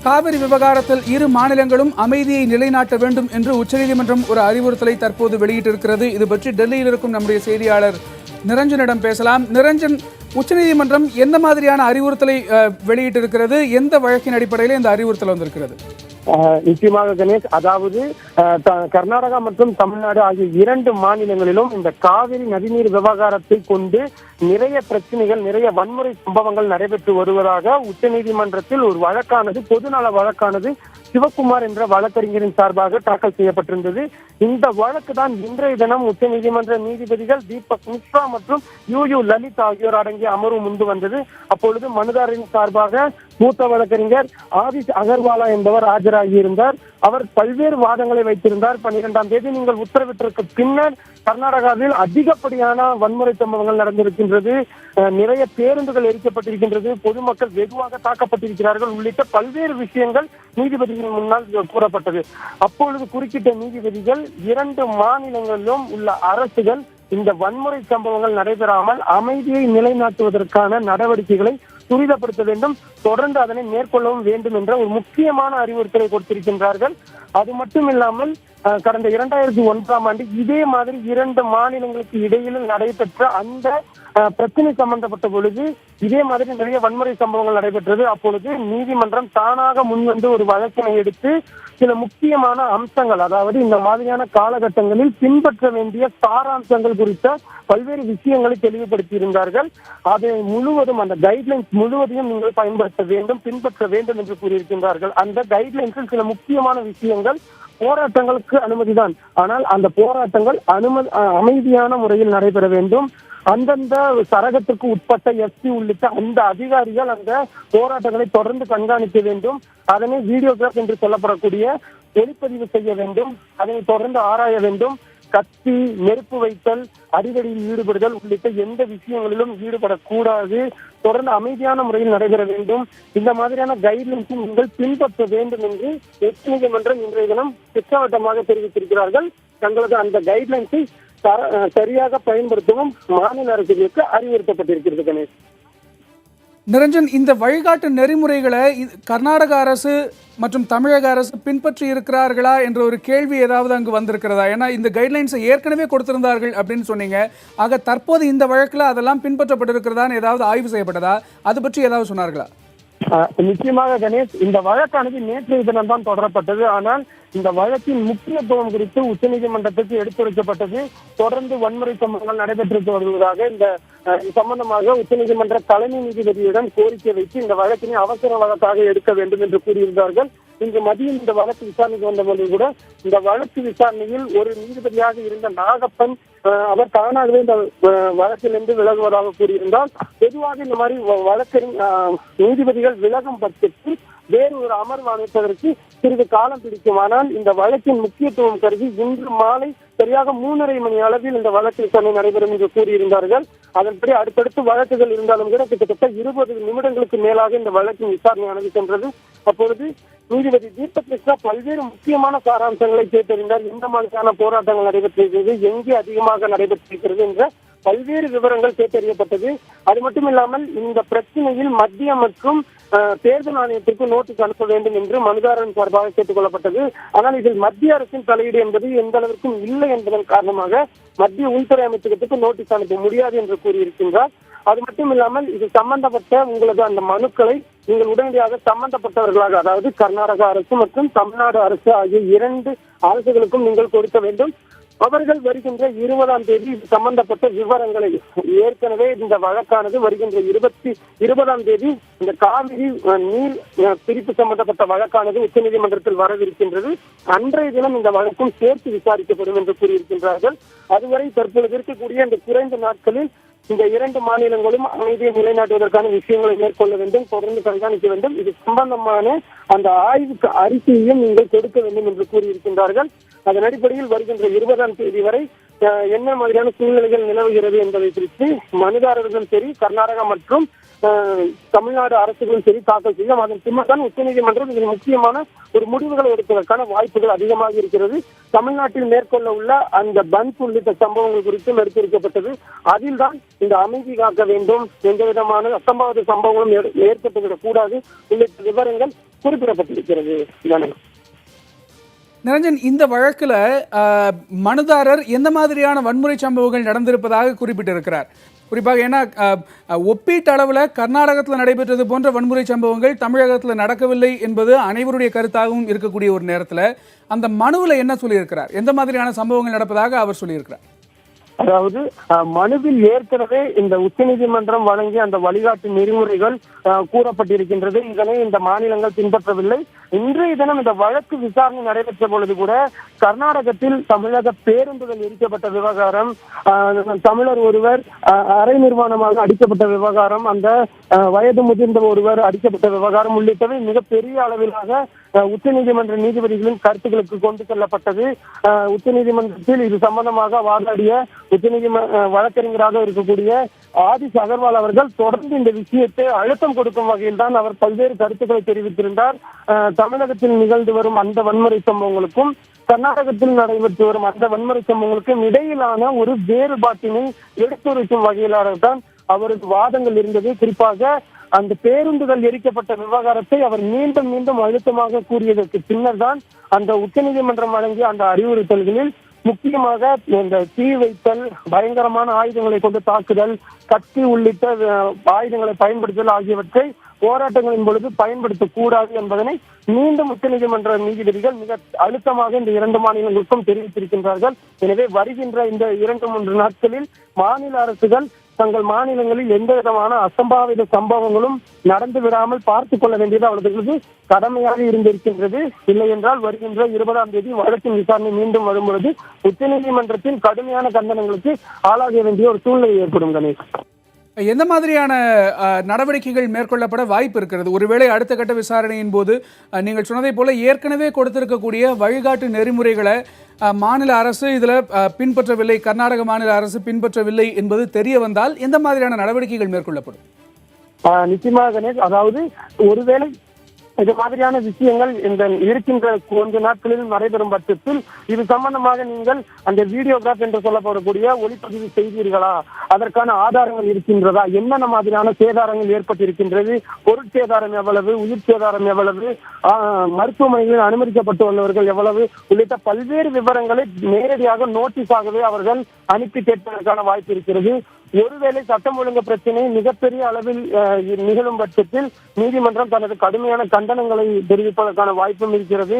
காவிரி விவகாரத்தில் இரு மாநிலங்களும் அமைதியை நிலைநாட்ட வேண்டும் என்று உச்சநீதிமன்றம் ஒரு அறிவுறுத்தலை தற்போது வெளியிட்டிருக்கிறது. இது பற்றி டெல்லியில் இருக்கும் நம்முடைய செய்தியாளர் நிரஞ்சனிடம் பேசலாம். நிரஞ்சன், உச்சநீதிமன்றம் எந்த மாதிரியான அறிவுறுத்தலை வெளியிட்டிருக்கிறது? எந்த வழக்கின் அடிப்படையில் இந்த அறிவுறுத்தல் வந்திருக்கிறது? நிச்சயமாக கணேஷ், அதாவது கர்நாடகா மற்றும் தமிழ்நாடு ஆகிய இரண்டு மாநிலங்களிலும் இந்த காவிரி நதிநீர் விவகாரத்தை கொண்டு நிறைய பிரச்சனைகள், நிறைய வன்முறை சம்பவங்கள் நடைபெற்று வருவதாக உச்சநீதிமன்றத்தில் ஒரு வழக்கானது, பொதுநல வழக்கானது சிவகுமார் என்ற வழக்கறிஞரின் சார்பாக தாக்கல் செய்யப்பட்டிருந்தது. இந்த வழக்கு தான் இன்றைய தினம் உச்சநீதிமன்ற நீதிபதிகள் தீபக் மிஸ்ரா மற்றும் யூ லலித் ஆகியோர் அடங்கிய அமர்வு முன்பு வந்தது. அப்பொழுது மனுதாரரின் சார்பாக மூத்த வழக்கறிஞர் ஆதிஷ் அகர்வாலா என்பவர் ஆஜராகியிருந்தார். அவர் பல்வேறு வாதங்களை வைத்திருந்தார். 12ஆம் தேதி நீங்கள் உத்தரவிட்டிற்கு பின்னர் கர்நாடகாவில் அதிகப்படியான வன்முறை சம்பவங்கள் நடந்திருக்கின்றது, நிறைய பேருந்துகள் எரிக்கப்பட்டிருக்கின்றது, பொதுமக்கள் வெகுவாக தாக்கப்பட்டிருக்கிறார்கள் உள்ளிட்ட பல்வேறு விஷயங்கள் நீதிபதிகள் முன்னால் கூறப்பட்டது. அப்பொழுது குறுக்கிட்ட நீதிபதிகள் இரண்டு மாநிலங்களிலும் உள்ள அரசுகள் இந்த வன்முறை சம்பவங்கள் நடைபெறாமல் அமைதியை நிலைநாட்டுவதற்கான நடவடிக்கைகளை துரிதப்படுத்த வேண்டும், தொடர்ந்து அதனை மேற்கொள்ளவும் வேண்டும் என்ற ஒரு முக்கியமான அறிவுறுத்தலை கொடுத்திருக்கின்றார்கள். அது மட்டும் இல்லாமல் கடந்த 2001ஆம் ஆண்டு இதே மாதிரி இரண்டு மாநிலங்களுக்கு இடையில் நடைபெற்ற அந்த பிரச்சனை சம்பந்தப்பட்ட பொழுது இதே மாதிரி நிறைய வன்முறை சம்பவங்கள் நடைபெற்றது. அப்பொழுது நீதிமன்றம் தானாக முன்வந்து ஒரு வழக்கினை எடுத்து சில முக்கியமான அம்சங்கள், அதாவது இந்த மாதிரியான காலகட்டங்களில் பின்பற்ற வேண்டிய சாராம்சங்கள் குறித்த பல்வேறு விஷயங்களை தெளிவுபடுத்தி இருந்தார்கள். அதை முழுவதும், அந்த கைட்லைன்ஸ் முழுவதையும் நீங்கள் பயன்படுத்த வேண்டும், பின்பற்ற வேண்டும் என்று கூறியிருக்கின்றார்கள். அந்த கைட்லைன்ஸில் சில முக்கியமான விஷயங்கள்: போராட்டங்களுக்கு அனுமதிதான், ஆனால் அந்த போராட்டங்கள் அமைதியான முறையில் நடைபெற வேண்டும். அந்தந்த சரகத்திற்கு உட்பட்ட எஸ்பி உள்ளிட்ட அந்த அதிகாரிகள் அந்த போராட்டங்களை தொடர்ந்து கண்காணிக்க வேண்டும். அதனை வீடியோகிராஃப் என்று சொல்லப்படக்கூடிய ஒளிப்பதிவு செய்ய வேண்டும். அதனை தொடர்ந்து ஆராய வேண்டும். கத்தி, நெருப்பு வைத்தல், அடிதடியில் ஈடுபடுதல் உள்ளிட்ட எந்த விஷயங்களிலும் ஈடுபடக்கூடாது. தொடர்ந்து அமைதியான முறையில் நடைபெற வேண்டும். இந்த மாதிரியான கைட்லைன்ஸும் நீங்கள் பின்பற்ற வேண்டும் என்று உச்சநீதிமன்றம் இன்றைய தினம் திட்டவட்டமாக தெரிவித்திருக்கிறார்கள். தங்களது அந்த கைட்லைன்ஸை சரியாக பயன்படுத்தவும் மாநில அரசுகளுக்கு அறிவுறுத்தப்பட்டிருக்கிறது. கணேஷ், நிரஞ்சன், இந்த வழிகாட்டு நெறிமுறைகளை கர்நாடக அரசு மற்றும் தமிழக அரசு பின்பற்றி இருக்கிறார்களா என்ற ஒரு கேள்வி ஏதாவது அங்கு வந்திருக்கிறதா? ஏன்னா இந்த கைட்லைன்ஸை ஏற்கனவே கொடுத்திருந்தார்கள் அப்படின்னு சொன்னீங்க. ஆக தற்போது இந்த வழக்கில் அதெல்லாம் பின்பற்றப்பட்டிருக்கிறதான்னு ஏதாவது ஆய்வு செய்யப்பட்டதா? அது பற்றி ஏதாவது சொன்னார்களா? நிச்சயமாக கணேஷ், இந்த வழக்கானது நேற்றைய தினம் தான் தொடரப்பட்டது. ஆனால் இந்த வழக்கின் முக்கியத்துவம் குறித்து உச்சநீதிமன்றத்துக்கு எடுத்துரைக்கப்பட்டது. தொடர்ந்து வன்முறை சம்பவங்கள் நடைபெற்று வருவதாக இந்த சம்பந்தமாக உச்சநீதிமன்ற தலைமை நீதிபதியிடம் கோரிக்கை வைத்து இந்த வழக்கினை அவசர வழக்காக எடுக்க வேண்டும் என்று கூறியிருந்தார்கள். இன்று மதியம் இந்த வழக்கு விசாரணைக்கு வந்தபோது கூட இந்த வழக்கு விசாரணையில் ஒரு நீதிபதியாக இருந்த நாகப்பன் அவர் தானாகவே இந்த வழக்கிலிருந்து விலகுவதாக கூறியிருந்தால், பொதுவாக இந்த மாதிரி வழக்கின் நீதிபதிகள் விலகும் பட்சத்தில் வேறு ஒரு அமர்வு அமைப்பதற்கு சிறிது காலம் பிடிக்கும். ஆனால் இந்த வழக்கின் முக்கியத்துவம் கருதி இன்று மாலை சரியாக 3:30 மணி அளவில் இந்த வழக்கு விசாரணை நடைபெறும் என்று கூறியிருந்தார்கள். அதன்படி அடுத்தடுத்து வழக்குகள் இருந்தாலும் கூட கிட்டத்தட்ட 20 நிமிடங்களுக்கு மேலாக இந்த வழக்கின் விசாரணையானது சென்றது. அப்பொழுது நீதிபதி தீபக் மிஸ்ரா பல்வேறு முக்கியமான சாராம்சங்களை கேட்டறிந்தார். எந்த மாதிரியான போராட்டங்கள் நடைபெற்றிருக்கிறது, எங்கே அதிகமாக நடைபெற்றிருக்கிறது என்ற பல்வேறு விவரங்கள் கேட்டறியப்பட்டது. அது மட்டும் இல்லாமல் இந்த பிரச்சனையில் மத்திய மற்றும் தேர்தல் ஆணையத்திற்கு நோட்டீஸ் அனுப்ப வேண்டும் என்று மனுதாரன் சார்பாக கேட்டுக் கொள்ளப்பட்டது. ஆனால் இதில் மத்திய அரசின் தலையீடு என்பது எந்த அளவிற்கும் இல்லை என்பதன் காரணமாக மத்திய உள்துறை அமைச்சகத்துக்கு நோட்டீஸ் அனுப்ப முடியாது என்று கூறியிருக்கின்றார். அது மட்டும் இல்லாமல் இது சம்பந்தப்பட்ட உங்களது அந்த மனுக்களை நீங்கள் உடனடியாக சம்பந்தப்பட்டவர்களாக, அதாவது கர்நாடக அரசு மற்றும் தமிழ்நாடு அரசு ஆகிய இரண்டு அரசுகளுக்கும் நீங்கள் கொடுக்க வேண்டும். அவர்கள் வருகின்ற 20ஆம் தேதி சம்பந்தப்பட்ட விவரங்களை, ஏற்கனவே இந்த வழக்கானது வருகின்ற 20ஆம் தேதி இந்த காவிரி நீர் பிரிப்பு சம்பந்தப்பட்ட வழக்கானது உச்சநீதிமன்றத்தில் வரவிருக்கின்றது. அன்றைய தினம் இந்த வழக்கும் சேர்த்து விசாரிக்கப்படும் என்று கூறியிருக்கின்றார்கள். அதுவரை தற்பொழுது இருக்கக்கூடிய இந்த குறைந்த நாட்களில் இந்த இரண்டு மாநிலங்களும் அமைதியை நிலைநாட்டுவதற்கான விஷயங்களை மேற்கொள்ள வேண்டும், தொடர்ந்து கண்காணிக்க வேண்டும். இது சம்பந்தமான அந்த ஆய்வுக்கு அறிக்கையையும் நீங்கள் கொடுக்க வேண்டும் என்று கூறியிருக்கின்றார்கள். அதன் அடிப்படையில் வருகின்ற 20ஆம் தேதி வரை என்ன மாதிரியான சூழ்நிலைகள் நிலவுகிறது என்பதை குறித்து மனுதாரர்களும் சரி, கர்நாடகா மற்றும் தமிழ்நாடு அரசுகளும் சரி தாக்கல் செய்யும். அதன் பின்னர் தான் உச்சநீதிமன்றம் இதில் முக்கியமான ஒரு முடிவுகளை எடுப்பதற்கான வாய்ப்புகள் அதிகமாக இருக்கிறது. தமிழ்நாட்டில் மேற்கொள்ள உள்ள அந்த பந்த் உள்ளிட்ட சம்பவங்கள் குறித்தும் எடுத்திருக்கப்பட்டது. அதில் தான் இந்த அமைதி காக்க வேண்டும், எந்த விதமான அசம்பாவித சம்பவங்களும் ஏற்பட்டுவிடக் கூடாது உள்ளிட்ட விவரங்கள் குறிப்பிடப்பட்டிருக்கிறது. நிரஞ்சன், இந்த வழக்குல மனுதாரர் எந்த மாதிரியான வன்முறை சம்பவங்கள் நடந்திருப்பதாக குறிப்பிட்டிருக்கிறார்? குறிப்பாக ஏன்னா ஒப்பீட்டு அளவில் கர்நாடகத்தில் நடைபெற்றது போன்ற வன்முறை சம்பவங்கள் தமிழகத்தில் நடக்கவில்லை என்பது அனைவருடைய கருத்தாகவும் இருக்கக்கூடிய ஒரு நேரத்தில் அந்த மனுவில் என்ன சொல்லியிருக்கிறார்? எந்த மாதிரியான சம்பவங்கள் நடப்பதாக அவர் சொல்லியிருக்கிறார்? அதாவது மனுவில் ஏற்கனவே இந்த உச்சநீதிமன்றம் வழங்கிய அந்த வழிகாட்டு நெறிமுறைகள் கூறப்பட்டிருக்கின்றது. இதனை இந்த மாநிலங்கள் பின்பற்றவில்லை. இன்றைய தினம் இந்த வழக்கு விசாரணை நடைபெற்ற பொழுது கூட கர்நாடகத்தில் தமிழக பேருந்துகள் எரிக்கப்பட்ட விவகாரம், தமிழர் ஒருவர் அரை நிர்வாணமாக அடிக்கப்பட்ட விவகாரம், அந்த வயது முதிர்ந்த ஒருவர் அடிக்கப்பட்ட விவகாரம் உள்ளிட்டவை மிகப்பெரிய அளவிலாக உச்சநீதிமன்ற நீதிபதிகளின் கருத்துக்களுக்கு கொண்டு செல்லப்பட்டது. உச்சநீதிமன்றத்தில் இது சம்பந்தமாக வாதாடிய வழக்கறிஞராக இருக்கக்கூடிய ஆதிஷ் அகர்வால் அவர்கள் தொடர்ந்து இந்த விஷயத்தை அழுத்தம் கொடுக்கும் வகையில் தான் அவர் பல்வேறு கருத்துக்களை தெரிவித்திருந்தார். தமிழகத்தில் நிகழ்ந்து வரும் அந்த வன்முறை சம்பவங்களுக்கும் கர்நாடகத்தில் நடைபெற்று வரும் அந்த வன்முறை சம்பவங்களுக்கும் இடையிலான ஒரு வேறுபாட்டினை எடுத்துரைக்கும் வகையிலாகத்தான் அவரது வாதங்கள் இருந்தது. குறிப்பாக அந்த பேருந்துகள் எரிக்கப்பட்ட விவகாரத்தை அவர் மீண்டும் மீண்டும் அழுத்தமாக கூறியதற்கு பின்னர் தான் அந்த உச்சநீதிமன்றம் வழங்கிய அந்த அறிவுறுத்தல்களில் முக்கியமாக இந்த தீ வைத்தல், பயங்கரமான ஆயுதங்களை கொண்டு தாக்குதல், கத்தி உள்ளிட்ட ஆயுதங்களை பயன்படுத்துதல் ஆகியவற்றை போராட்டங்களின் பொழுது பயன்படுத்தக்கூடாது என்பதனை மீண்டும் உச்சநீதிமன்ற நீதிபதிகள் மிக அழுத்தமாக இந்த 2 மாநிலங்களுக்கும் தெரிவித்திருக்கின்றார்கள். எனவே வருகின்ற இந்த 2-3 நாட்களில் மாநில அரசுகள் தங்கள் மாநிலங்களில் எந்த விதமான அசம்பாவித சம்பவங்களும் நடந்து விடாமல் பார்த்துக் கொள்ள வேண்டியது அவர்களுக்கு கடமையாக இருந்திருக்கின்றது. இல்லை என்றால் வருகின்ற 20ஆம் தேதி வழக்கின் விசாரணை மீண்டும் வரும்பொழுது உச்சநீதிமன்றத்தின் கடுமையான கண்டனங்களுக்கு ஆளாக வேண்டிய ஒரு சூழ்நிலை ஏற்படும். கணேஷ், எந்த மாதிரியான நடவடிக்கைகள் மேற்கொள்ளப்பட வாய்ப்பு இருக்கிறது? ஒருவேளை அடுத்த கட்ட விசாரணையின் போது நீங்கள் சொன்னதை போல ஏற்கனவே கொடுத்திருக்கக்கூடிய வழிகாட்டு நெறிமுறைகளை மாநில அரசு இதில் பின்பற்றவில்லை, கர்நாடக மாநில அரசு பின்பற்றவில்லை என்பது தெரிய வந்தால் எந்த மாதிரியான நடவடிக்கைகள் மேற்கொள்ளப்படும்? நிச்சயமாக கணேஷ், அதாவது ஒருவேளை இது மாதிரியான விஷயங்கள் இந்த இருக்கின்ற கொஞ்ச நாட்களில் நடைபெறும் பட்சத்தில் இது சம்பந்தமாக நீங்கள் அந்த வீடியோகிராஃப் என்று சொல்லப்படக்கூடிய ஒளிப்பதிவு செய்தீர்களா, அதற்கான ஆதாரங்கள் இருக்கின்றதா, என்னென்ன மாதிரியான சேதாரங்கள் ஏற்பட்டிருக்கின்றது, பொருட்சேதாரம் எவ்வளவு, உயிர் சேதாரம் எவ்வளவு, மருத்துவமனைகளில் அனுமதிக்கப்பட்டுள்ளவர்கள் எவ்வளவு உள்ளிட்ட பல்வேறு விவரங்களை நேரடியாக நோட்டீஸாகவே அவர்கள் அனுப்பி கேட்பதற்கான வாய்ப்பு இருக்கிறது. ஒருவேளை சட்டம் ஒழுங்கு பிரச்சனை மிகப்பெரிய அளவில் நிகழும் பட்சத்தில் நீதிமன்றம் தனது கடுமையான கண்டனங்களை தெரிவிப்பதற்கான வாய்ப்பும் இருக்கிறது.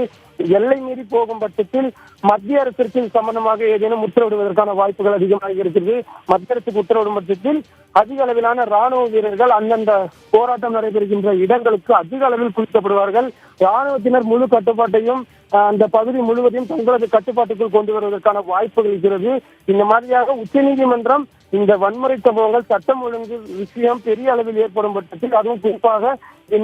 எல்லை மீறி போகும் பட்சத்தில் மத்திய அரசிற்கு சம்பந்தமாக ஏதேனும் உத்தரவிடுவதற்கான வாய்ப்புகள் அதிகமாக இருக்கிறது. மத்திய அரசுக்கு உத்தரவிடும் பட்சத்தில் அதிக அளவிலான ராணுவ வீரர்கள் அந்தந்த போராட்டம் நடைபெறுகின்ற இடங்களுக்கு அதிக அளவில் குவிக்கப்படுவார்கள். ராணுவத்தினர் முழு கட்டுப்பாட்டையும் அந்த பகுதி முழுவதையும் தங்களது கட்டுப்பாட்டுக்குள் கொண்டு வருவதற்கான வாய்ப்புகள் இருக்கிறது. இந்த மாதிரியாக உச்சநீதிமன்றம் இந்த வன்முறை சம்பவங்கள் சட்டம் ஒழுங்கு விஷயம் பெரிய அளவில் ஏற்படும் பட்சத்தில், அதுவும் குறிப்பாக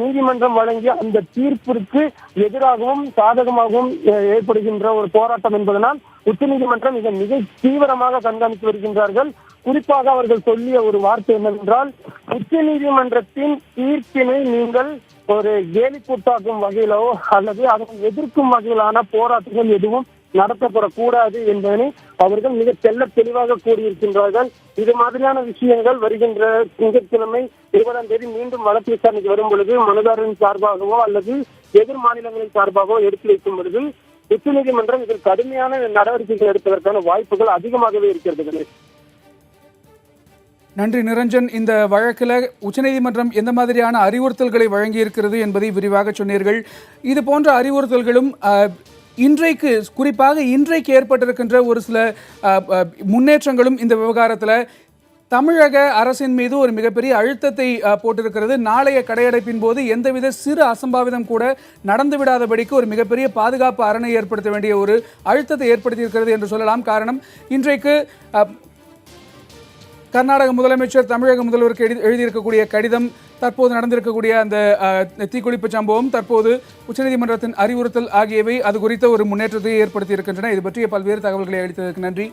நீதிமன்றம் வழங்கிய அந்த தீர்ப்பிற்கு எதிராகவும் சாதகமாகவும் ஏற்படுகின்ற ஒரு போராட்டம் என்பதனால் உச்சநீதிமன்றம் இதை மிக தீவிரமாக கண்காணித்து வருகின்றார்கள். குறிப்பாக அவர்கள் சொல்லிய ஒரு வார்த்தை என்னவென்றால், உச்சநீதிமன்றத்தின் தீர்ப்பினை நீங்கள் ஒரு கேலி கூட்டாக்கும் வகையிலோ அல்லது அதனை எதிர்க்கும் வகையிலான போராட்டங்கள் எதுவும் நடத்தப்படக்கூடாது என்பதனை அவர்கள் மிக தெளிவாக கூறியிருக்கின்றார்கள். இது மாதிரியான விஷயங்கள் வருகின்ற திங்கட்கிழமை 20ஆம் தேதி மீண்டும் வழக்கு விசாரணைக்கு வரும் பொழுது மனுதாரரின் சார்பாகவோ அல்லது எதிர் மாநிலங்களின் சார்பாகவோ எடுத்து வைக்கும் பொழுது உச்சநீதிமன்றம் இதில் கடுமையான நடவடிக்கைகள் எடுப்பதற்கான வாய்ப்புகள் அதிகமாகவே இருக்கிறது. நன்றி நிரஞ்சன். இந்த வழக்கில் உச்சநீதிமன்றம் எந்த மாதிரியான அறிவுறுத்தல்களை வழங்கி இருக்கிறது என்பதை விரிவாக சொன்னீர்கள். இது போன்ற அறிவுறுத்தல்களும் இன்றைக்கு குறிப்பாக இன்றைக்கு ஏற்பட்டிருக்கின்ற ஒரு சில முன்னேற்றங்களும் இந்த விவகாரத்தில் தமிழக அரசின் மீது ஒரு மிகப்பெரிய அழுத்தத்தை போட்டிருக்கிறது. நாளைய கடையடைப்பின் போது எந்தவித சிறு அசம்பாவிதம் கூட நடந்துவிடாதபடிக்கு ஒரு மிகப்பெரிய பாதுகாப்பு அரணை ஏற்படுத்த வேண்டிய ஒரு அழுத்தத்தை ஏற்படுத்தியிருக்கிறது என்று சொல்லலாம். காரணம், இன்றைக்கு கர்நாடக முதலமைச்சர் தமிழக முதல்வருக்கு எழுதியிருக்கக்கூடிய கடிதம், தற்போது நடந்திருக்கக்கூடிய அந்த தீக்குளிப்பு சம்பவம், தற்போது உச்சநீதிமன்றத்தின் அறிவுறுத்தல் ஆகியவை அது குறித்த ஒரு முன்னேற்றத்தை ஏற்படுத்தி இருக்கின்றன. இது பற்றிய பல்வேறு தகவல்களை அளித்ததற்கு நன்றி.